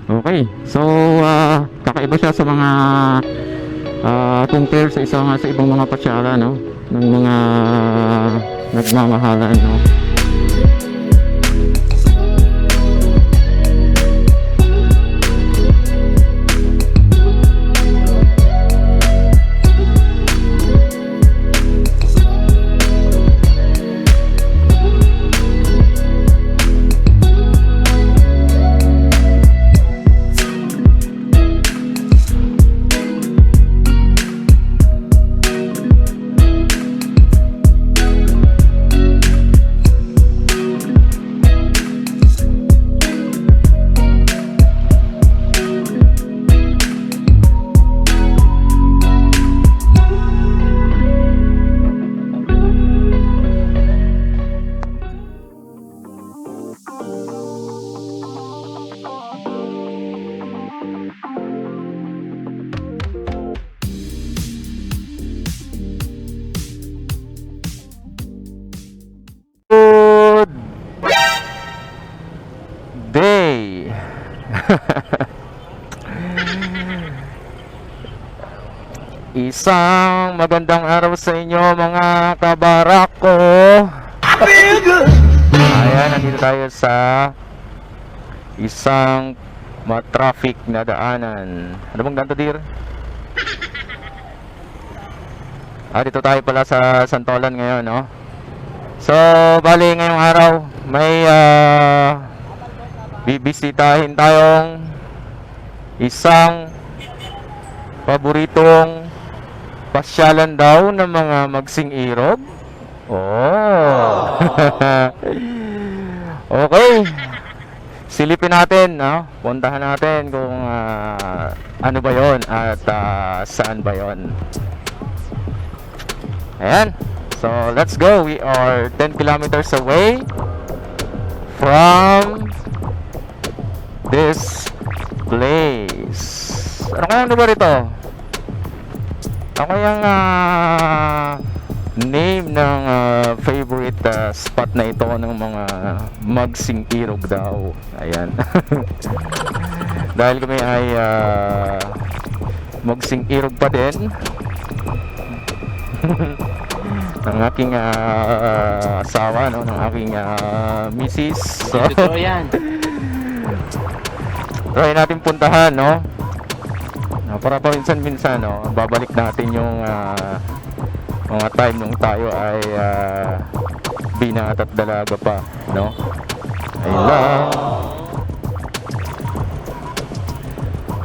Okay, so kakaiba siya sa mga compare sa ibang mga pasyala, no, ng mga nagmamahalan, no. Good day. Isang magandang araw sa inyo mga kabarak ko. Ayan, nandito tayo sa isang matraffic na daanan. Ano bang ganto, dear? Dito tayo pala sa Santolan ngayon, no? So, bali ngayong araw may bibisitahin tayong isang paboritong pasyalan daw ng mga magsing-irog. Oh. Okay. Silipin natin, no? Puntahan natin kung ano ba 'yon at saan ba 'yon. Ayan. So, let's go. We are 10 kilometers away from this place. Ano kayang lugar ito? Ano kayang name ng favorite spot na ito ng mga magsing-irog daw? Ayan. Dahil kami ay magsing-irog pa din. Ng aking asawa, no, ng aking misis. So, yan. try natin puntahan, no. Para paminsan-minsan, no, babalik natin yung mga time nung tayo ay binata at dalaga pa, no. Ayun lang.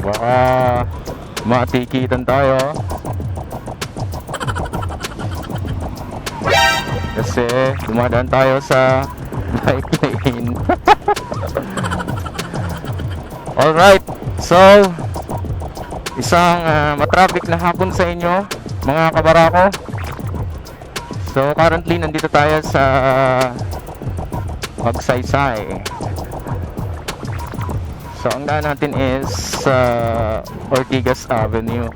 Baka matikitan tayo. Kasi dumadaan tayo sa bike lane. Alright, so isang matraffic na hapon sa inyo mga kabarako. So currently nandito tayo sa Magsaysay. So ang daan natin is Ortigas Avenue.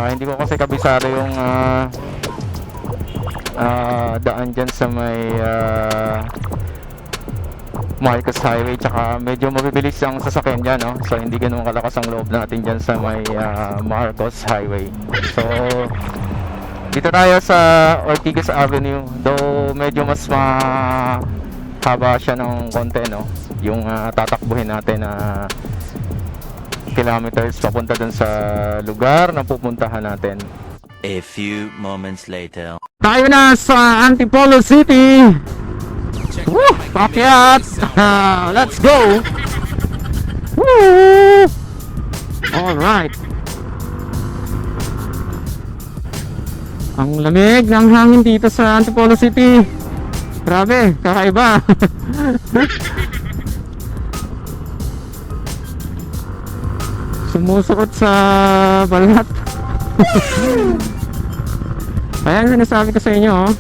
Hindi ko kasi kabisado yung daan dyan sa may Marcos Highway, tsaka medyo mabibilis ang sasakyan dyan, no? So hindi ganun kalakas ang loob natin dyan sa may Marcos Highway. So dito tayo sa Ortigas Avenue, though medyo mas mahaba siya ng konti, no? Yung tatakbuhin natin na kilometers papunta dun sa lugar na pupuntahan natin. A few moments later. Tayo na sa Antipolo City. Woo! Pakyat! Let's go! Woo! Alright. Ang lamig ng hangin dito sa Antipolo City. Grabe, kakaiba. Sumusukot sa balat. Ayan, sinasabi ko sa inyo, oh,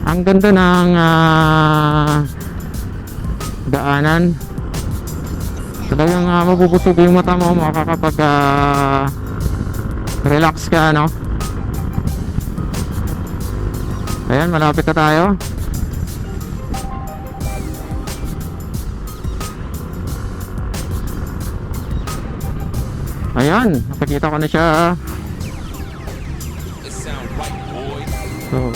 ang ganda ng daanan. Talagang mabubusog yung mata mo, makakapag relax ka, no? Ayan, malapit na tayo. Ayan, nakikita ko na siya. So,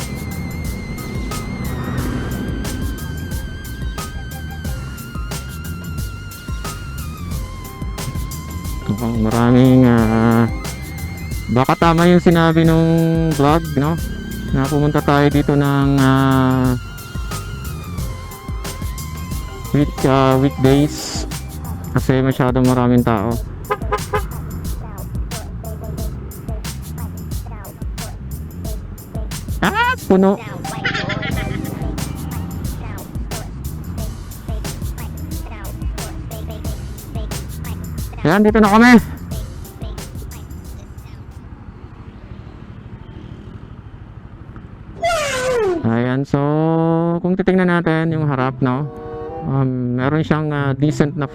mukhang maraming baka tama yung sinabi nung vlog, no? Na pumunta tayo dito ng weekdays kasi masyadong maraming tao. Puno. Ayan, dito na kami. Ayan, so kung titingnan natin yung harap, no? Meron siyang decent na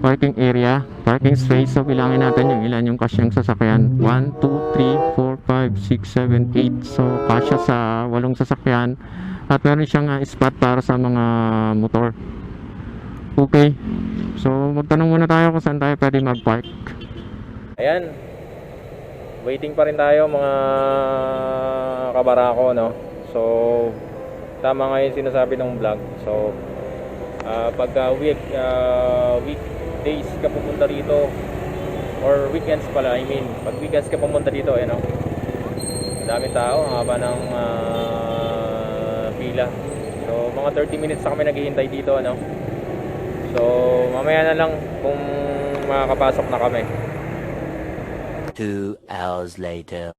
parking area, parking space. So bilangin natin yung ilan yung kasyang sasakyan. 1, 2, 3, 4, 5, 6, 7, 8. So kasya sa 8 sasakyan. At meron siyang spot para sa mga motor. Okay. So magtanong muna tayo kung saan tayo pwede mag-park. Ayan. Waiting pa rin tayo mga kabarako, no? So tama nga yung sinasabi ng vlog. So pagka weekdays ka pumunta dito or weekends pala, I mean pag weekends ka pumunta dito, ano, daming tao, ang haba ng pila. So mga 30 minutes na kami naghihintay dito, ano. So mamaya na lang kung makakapasok na kami. 2 hours later.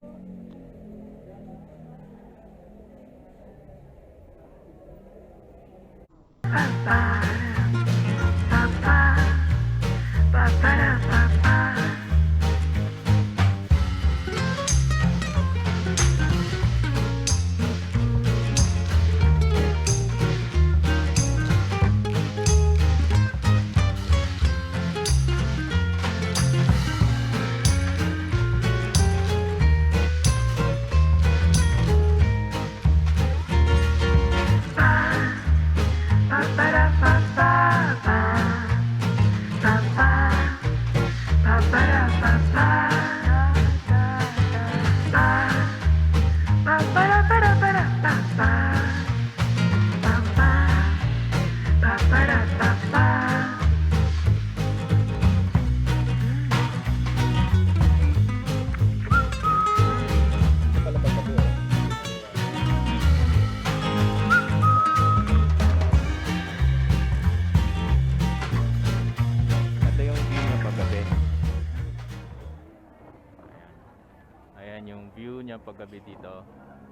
Ayan yung view niya paggabi dito,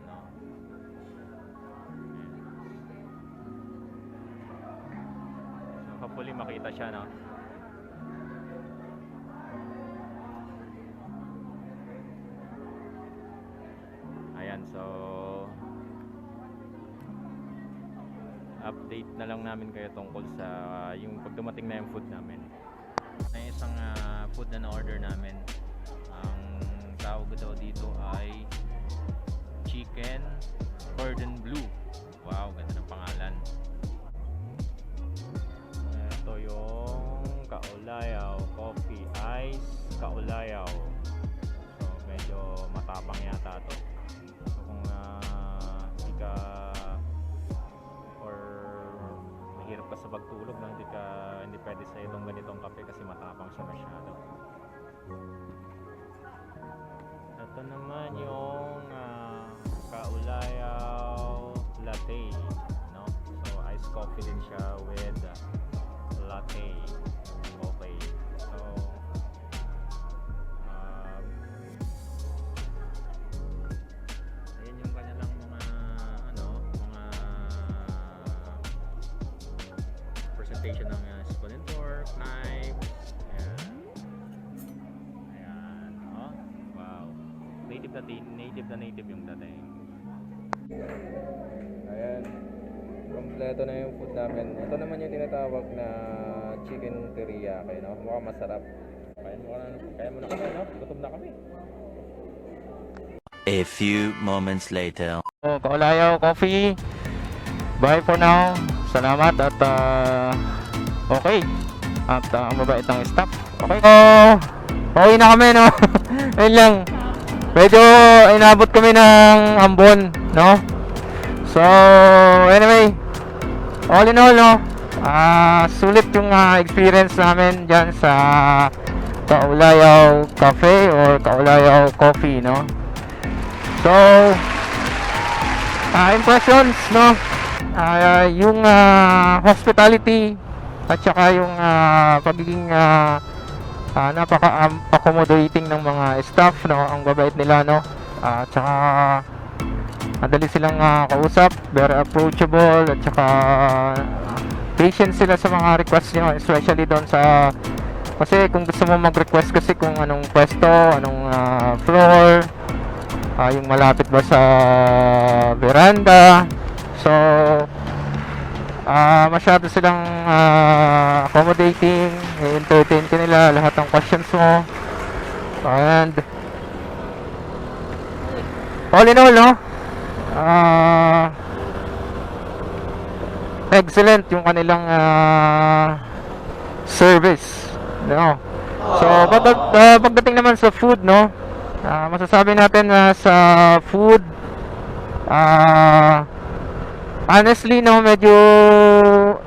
no? So hopefully makita siya, no? Ayan, so update na lang namin kayo tungkol sa yung pag dumating na yung food namin. May isang food na na-order namin. Ang tawag daw dito ay chicken cordon bleu. Wow, ganda ng pangalan. Ito yung kaulayaw coffee ice kaulayaw. So medyo matapang yata to. So kung hindi ka or mahirap ka sa pagtulog, no? Hindi pwede sa itong ganitong kape kasi matapang siya masyado. Ito naman yung kaulayaw latte, no? So iced coffee din siya with latte. Okay. So ayun yung kanilang mga presentation ng spoon and fork, knife. Native yung dating. Ayan, kompleto na yung food namin. Ito naman yung tinatawag na chicken teriyaki, no? Mukhang masarap. Kaya mo na kami, no? Gutom na kami. A few moments later. Kaulayaw coffee. Bye for now. Salamat at okay. At ang mabait ang staff. Okay. Okay na kami, no? Ayun lang. Medyo inabot kami ng Ambon, no? So, anyway, all in all, no? Sulit yung experience namin dyan sa Kaulayaw Cafe or Kaulayaw Coffee, no? So, impressions, no? Yung hospitality at saka yung pagiging napaka-accommodating ng mga staff, no? Ang babait nila, no? At saka madali silang kausap, very approachable, at saka patient sila sa mga requests nyo, especially doon sa, kasi kung gusto mo mag-request kasi kung anong pwesto, anong floor, yung malapit ba sa veranda. So masyado silang accommodating, i-entertain ka nila lahat ng questions mo, and all in all, no? Excellent yung kanilang service, no? So pagdating naman sa food, no? Masasabi natin na sa food, honestly, no, medyo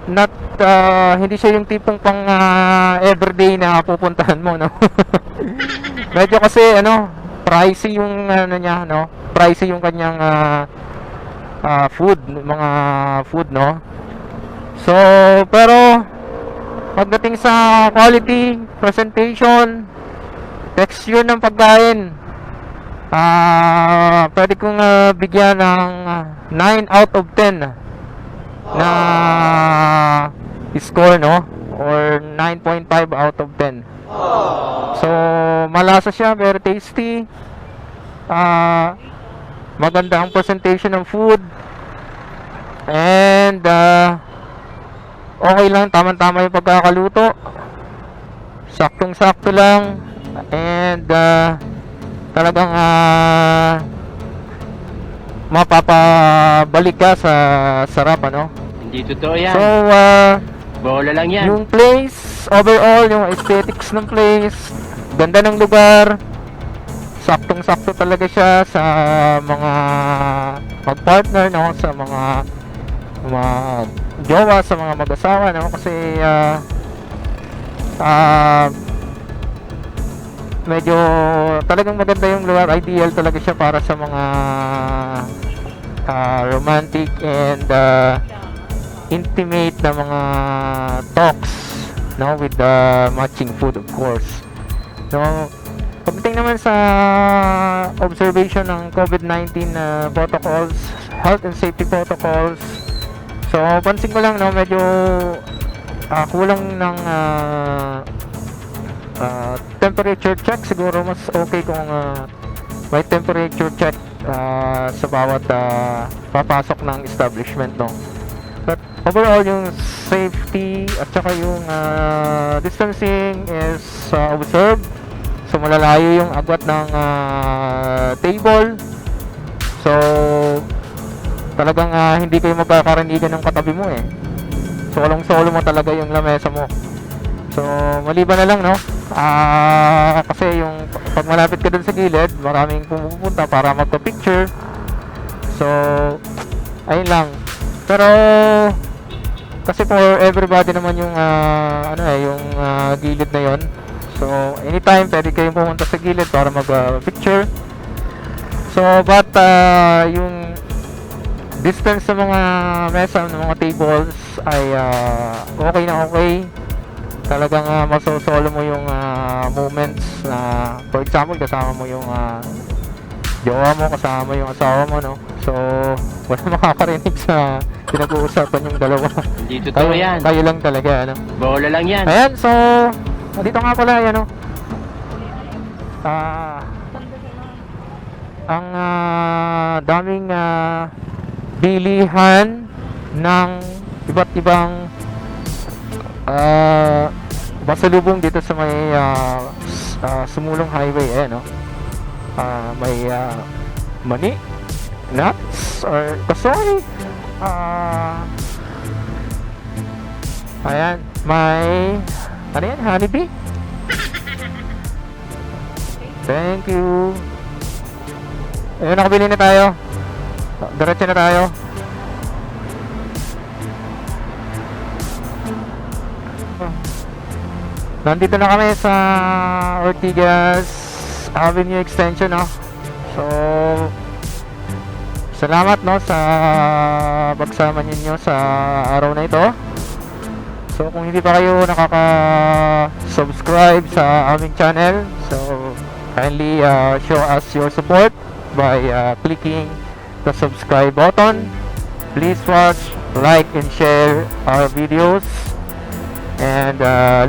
not hindi siya yung tipong pang everyday na pupuntahan mo, no? Medyo kasi pricey yung niya, no? Pricey yung kanyang food, mga food, no? So, pero pagdating sa quality, presentation, texture ng pagkain, pwede kong bigyan ng 9 out of 10 na score, no? Or 9.5 out of 10. So, malasa siya, very tasty. Maganda ang presentation ng food. And okay lang, tamang-tama yung pagkakaluto. Saktong-sakto lang. And talagang mapapabalik ka sa sarap, ano? Hindi totoo yan. So, Bola lang yan. yung place, overall, yung aesthetics ng place, ganda ng lugar, saktong-sakto talaga siya sa mga mag-partner, no? Sa mga jowa, sa mga mag-asawa, no? Kasi medyo talagang maganda yung lugar, ideal talaga siya para sa mga romantic and intimate na mga talks, no, with the matching food, of course. No, pagdating naman sa observation ng COVID-19 protocols, health and safety protocols, so pansin ko lang, no, medyo kulang ng temperature check. Siguro mas okay kung may temperature check sa bawat papasok ng establishment, no. But overall, yung safety at saka yung distancing is observed. So malalayo yung agwat ng table. So talagang hindi kayo magkakaranigan ng katabi mo, eh. Solong-solo mo talaga yung lamesa mo. So maliban na lang, no, kasi yung pag malapit ka dun sa gilid, maraming pumupunta para magpa-picture. So ayun lang. Pero kasi for everybody naman yung yung gilid na yon. So anytime pwede kayong pumunta sa gilid para mag-picture. So but yung distance sa mga mesa, ng mga tables ay okay na okay. Talagang masosolo mo yung moments na, for example, kasama mo yung jowa mo, kasama mo yung asawa mo, no? So wala makakarinig sa pinag-uusapan yung dalawa. Hindi totoo yan. Kayo lang talaga, ano? Bola lang yan. Ayan, so dito nga pala, yan, no? Ang daming bilihan ng iba't ibang pasalubong dito sa may Sumulong Highway, no? May mani, nuts, or kasoy. Ayan, may Ano yan? Honeybee? Thank you. Ayun, nakabili na tayo. Diretso na tayo. Nandito na kami sa Ortigas Avenue Extension, no? So, salamat, no, sa pagsama ninyo sa araw na ito. So, kung hindi pa kayo nakaka-subscribe sa aming channel, so, kindly show us your support by clicking the subscribe button. Please watch, like, and share our videos. And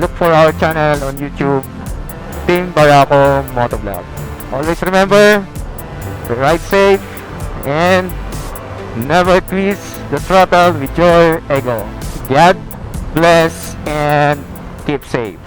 look for our channel on YouTube, Team Barako Motovlog. Always remember to ride safe and never twist the throttle with your ego. God bless and keep safe.